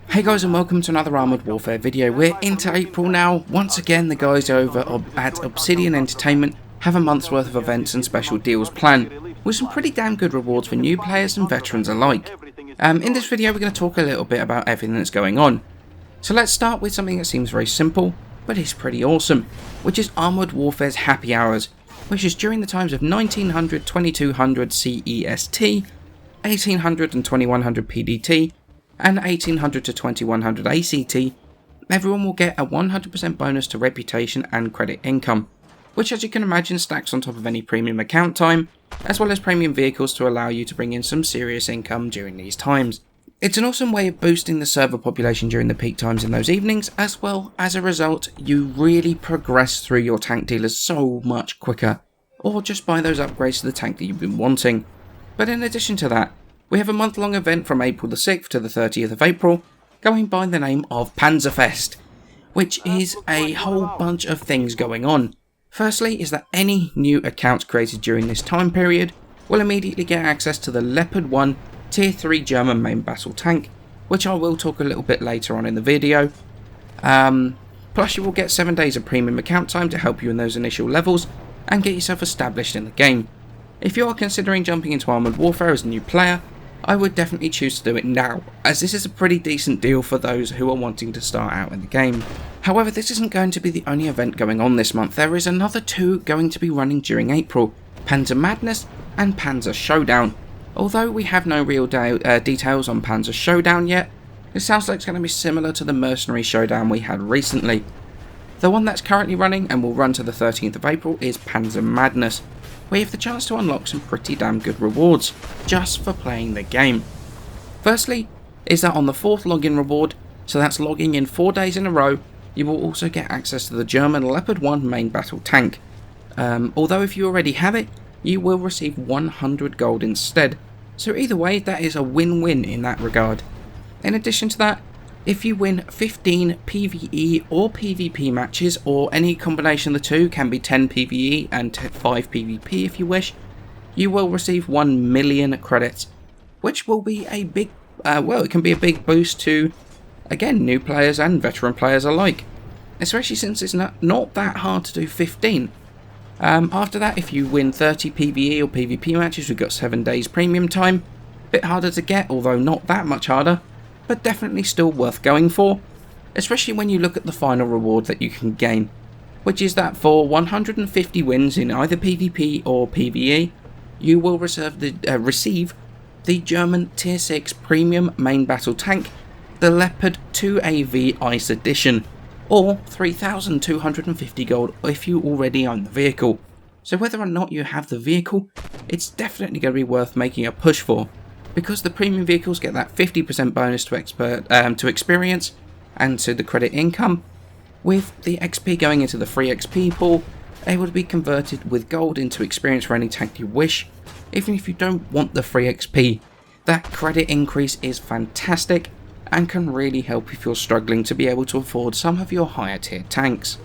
Hey guys, and welcome to another Armoured Warfare video. We're into April now. Once again, the guys over at Obsidian Entertainment have a month's worth of events and special deals planned, with some pretty damn good rewards for new players and veterans alike. In this video we're going to talk a little bit about everything that's going on. So let's start with something that seems very simple, but is pretty awesome, which is Armoured Warfare's Happy Hours, which is during the times of 1900-2200 CEST, 1800 and 2100 PDT, and 1800 to 2100 ACT, everyone will get a 100% bonus to reputation and credit income, which as you can imagine stacks on top of any premium account time, as well as premium vehicles to allow you to bring in some serious income during these times. It's an awesome way of boosting the server population during the peak times in those evenings, as well as a result you really progress through your tank dealers so much quicker, or just buy those upgrades to the tank that you've been wanting. But in addition to that, we have a month-long event from April the 6th to the 30th of April, going by the name of Panzerfest, which is a whole bunch of things going on. Firstly is that any new accounts created during this time period will immediately get access to the Leopard 1 Tier 3 German main battle tank, which I will talk a little bit later on in the video. Plus you will get 7 days of premium account time to help you in those initial levels and get yourself established in the game. If you are considering jumping into Armoured Warfare as a new player, I would definitely choose to do it now, as this is a pretty decent deal for those who are wanting to start out in the game. However, this isn't going to be the only event going on this month. There is another two going to be running during April, Panzer Madness and Panzer Showdown. Although we have no real details on Panzer Showdown yet, it sounds like it's going to be similar to the Mercenary Showdown we had recently. The one that's currently running and will run to the 13th of April is Panzer Madness, where you have the chance to unlock some pretty damn good rewards, just for playing the game. Firstly, is that on the 4th login reward, so that's logging in 4 days in a row, you will also get access to the German Leopard 1 main battle tank. Although if you already have it, you will receive 100 gold instead, so either way that is a win-win in that regard. In addition to that, if you win 15 PvE or PvP matches, or any combination of the two, can be 10 PvE and 5 PvP if you wish, you will receive 1 million credits, which will be a big, it can be a big boost to, again, new players and veteran players alike, especially since it's not that hard to do 15. After that, if you win 30 PvE or PvP matches, we've got 7 days premium time, a bit harder to get, although not that much harder, but definitely still worth going for, especially when you look at the final reward that you can gain, which is that for 150 wins in either PvP or PvE, you will receive the German Tier 6 Premium Main Battle Tank, the Leopard 2AV Ice Edition, or 3,250 gold if you already own the vehicle. So whether or not you have the vehicle, it's definitely going to be worth making a push for, because the premium vehicles get that 50% bonus to experience and to the credit income, with the XP going into the free XP pool, able to be converted with gold into experience for any tank you wish. Even if you don't want the free XP, that credit increase is fantastic and can really help if you're struggling to be able to afford some of your higher tier tanks.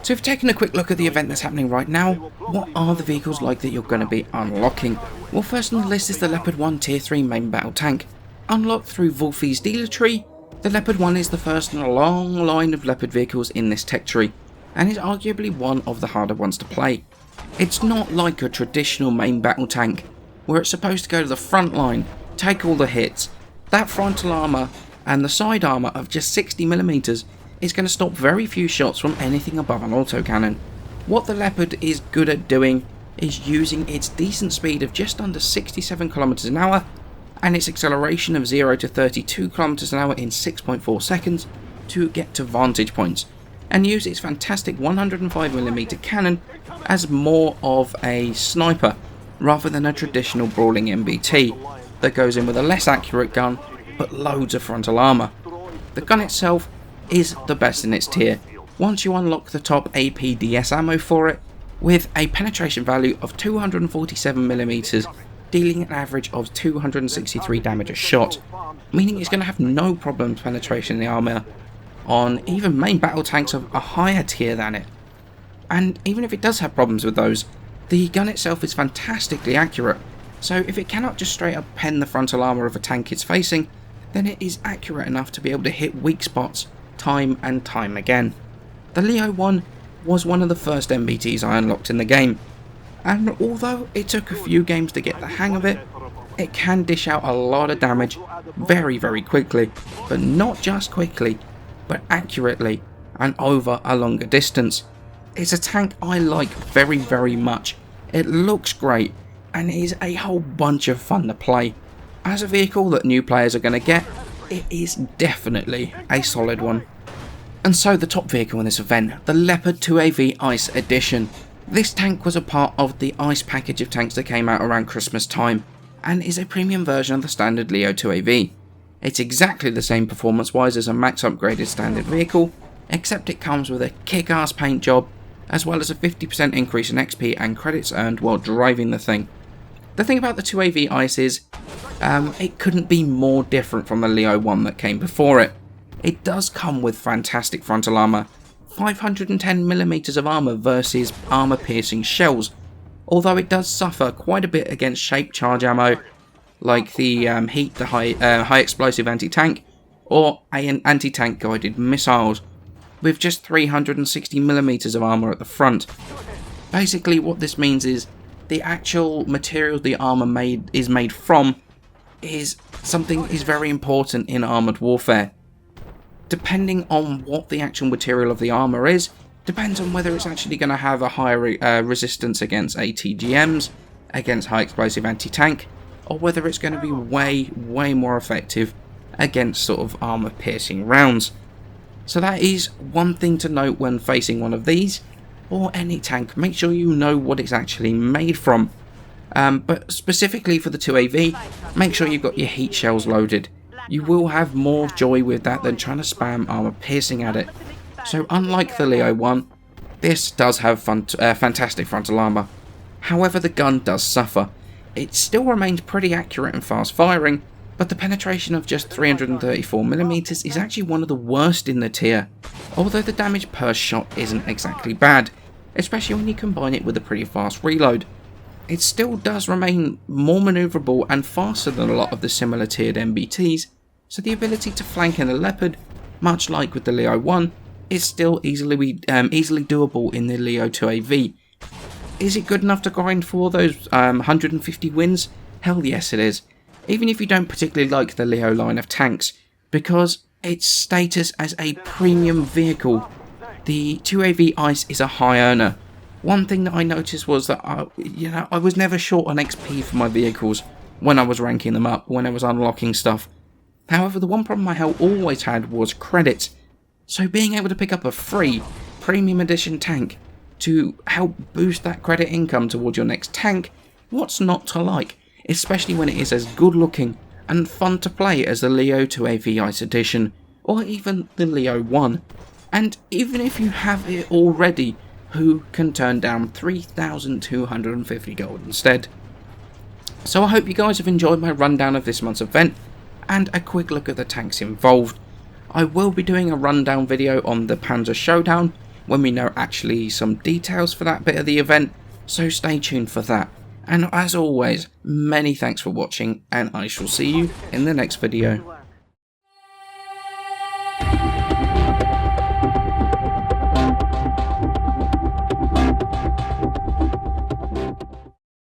So if you've taken a quick look at the event that's happening right now, what are the vehicles like that you're going to be unlocking? Well, first on the list is the Leopard 1 Tier 3 main battle tank. Unlocked through Wolfie's dealer tree, the Leopard 1 is the first in a long line of Leopard vehicles in this tech tree, and is arguably one of the harder ones to play. It's not like a traditional main battle tank, where it's supposed to go to the front line, take all the hits. That frontal armour and the side armour of just 60mm is going to stop very few shots from anything above an autocannon. What the Leopard is good at doing is using its decent speed of just under 67 km an hour and its acceleration of 0 to 32 km an hour in 6.4 seconds to get to vantage points, and use its fantastic 105mm cannon as more of a sniper rather than a traditional brawling MBT that goes in with a less accurate gun but loads of frontal armour. The gun itself is the best in its tier once you unlock the top APDS ammo for it, with a penetration value of 247mm, dealing an average of 263 damage a shot, meaning it's going to have no problems penetrating the armour on even main battle tanks of a higher tier than it. And even if it does have problems with those, the gun itself is fantastically accurate, so if it cannot just straight up pen the frontal armour of a tank it's facing, then it is accurate enough to be able to hit weak spots time and time again. The Leo 1 was one of the first MBTs I unlocked in the game, and although it took a few games to get the hang of it, it can dish out a lot of damage very quickly, but not just quickly, but accurately and over a longer distance. It's a tank I like very much. It looks great and it is a whole bunch of fun to play. As a vehicle that new players are going to get, it is definitely a solid one. And so the top vehicle in this event, the Leopard 2AV Ice Edition. This tank was a part of the Ice package of tanks that came out around Christmas time, and is a premium version of the standard Leo 2AV. It's exactly the same performance wise as a max upgraded standard vehicle, except it comes with a kick-ass paint job, as well as a 50% increase in XP and credits earned while driving the thing. The thing about the 2AV Ice is, it couldn't be more different from the Leo 1 that came before it. It does come with fantastic frontal armour, 510mm of armour versus armour piercing shells, although it does suffer quite a bit against shaped charge ammo like the high explosive anti-tank or anti-tank guided missiles with just 360mm of armour at the front. Basically what this means is the actual material the armour is made from is very important in armoured warfare. Depending on what the actual material of the armour is, depends on whether it's actually going to have a higher resistance against ATGMs, against high explosive anti-tank, or whether it's going to be way more effective against sort of armour piercing rounds. So that is one thing to note when facing one of these, or any tank. Make sure you know what it's actually made from. But specifically for the 2AV, make sure you've got your heat shells loaded. You will have more joy with that than trying to spam armour piercing at it. So unlike the Leo 1, this does have fantastic frontal armour. However, the gun does suffer. It still remains pretty accurate and fast firing, but the penetration of just 334mm is actually one of the worst in the tier, although the damage per shot isn't exactly bad, especially when you combine it with a pretty fast reload. It still does remain more manoeuvrable and faster than a lot of the similar tiered MBTs, so the ability to flank in the Leopard, much like with the Leo 1, is still easily doable in the Leo 2AV. Is it good enough to grind for those 150 wins? Hell yes it is, even if you don't particularly like the Leo line of tanks, because its status as a premium vehicle, the 2AV Ice is a high earner. One thing that I noticed was that I was never short on XP for my vehicles when I was ranking them up, when I was unlocking stuff. However, the one problem I always had was credits. So being able to pick up a free premium edition tank to help boost that credit income towards your next tank, what's not to like, especially when it is as good looking and fun to play as the Leo 2AV Ice Edition, or even the Leo 1. And even if you have it already, who can turn down 3,250 gold instead? So I hope you guys have enjoyed my rundown of this month's event, and a quick look at the tanks involved. I will be doing a rundown video on the Panzer Showdown, when we know actually some details for that bit of the event, so stay tuned for that. And as always, many thanks for watching, and I shall see you in the next video.